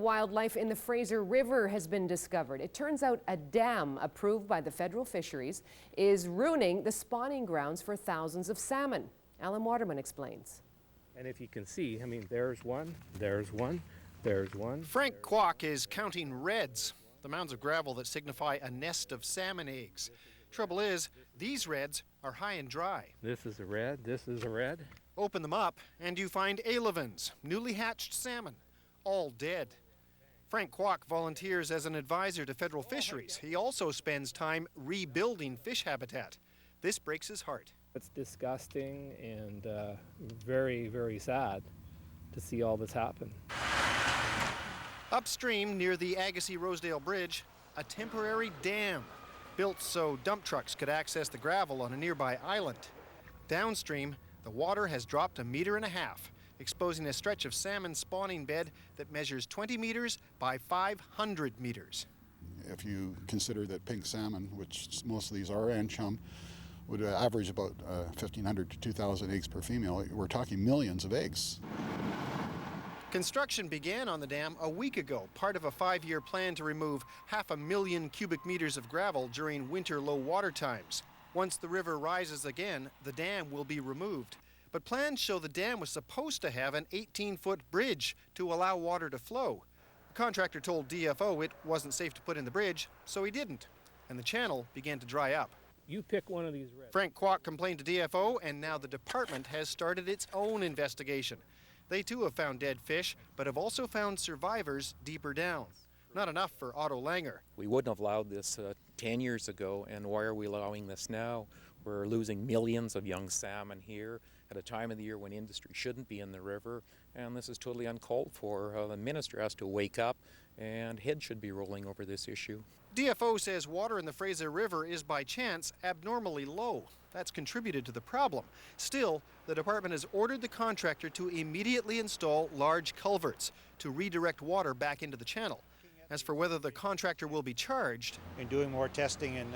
Wildlife in the Fraser River has been discovered. It turns out a dam approved by the federal fisheries is ruining the spawning grounds for thousands of salmon. Alan Waterman explains. And if you can see, I mean, there's one, there's one, there's one. Frank Kwok is counting reds, the mounds of gravel that signify a nest of salmon eggs. Trouble is, these reds are high and dry. This is a red, this is a red. Open them up and you find alevins, newly hatched salmon, all dead. Frank Kwok volunteers as an advisor to federal fisheries. He also spends time rebuilding fish habitat. This breaks his heart. It's disgusting and very, very sad to see all this happen. Upstream near the Agassiz-Rosedale Bridge, a temporary dam built so dump trucks could access the gravel on a nearby island. Downstream, the water has dropped 1.5 meters, exposing a stretch of salmon spawning bed that measures 20 meters by 500 meters. If you consider that pink salmon, which most of these are, and chum, would average about 1,500 to 2,000 eggs per female, we're talking millions of eggs. Construction began on the dam a week ago, part of a 5-year plan to remove 500,000 cubic meters of gravel during winter low water times. Once the river rises again, the dam will be removed. But plans show the dam was supposed to have an 18-foot bridge to allow water to flow. The contractor told DFO it wasn't safe to put in the bridge, so he didn't, and the channel began to dry up. You pick one of these reds. Frank Kwok complained to DFO, and now the department has started its own investigation. They too have found dead fish, but have also found survivors deeper down. Not enough for Otto Langer. We wouldn't have allowed this 10 years ago, and why are we allowing this now? We're losing millions of young salmon here at a time of the year when industry shouldn't be in the river, and this is totally uncalled for. The minister has to wake up, and head should be rolling over this issue. DFO says water in the Fraser River is by chance abnormally low. That's contributed to the problem. Still, the department has ordered the contractor to immediately install large culverts to redirect water back into the channel. As for whether the contractor will be charged, in doing more testing and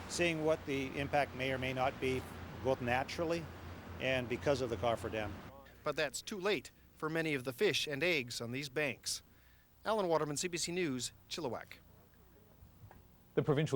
seeing what the impact may or may not be, both naturally and because of the coffer dam. But that's too late for many of the fish and eggs on these banks. Alan Waterman, CBC News, Chilliwack. The provincial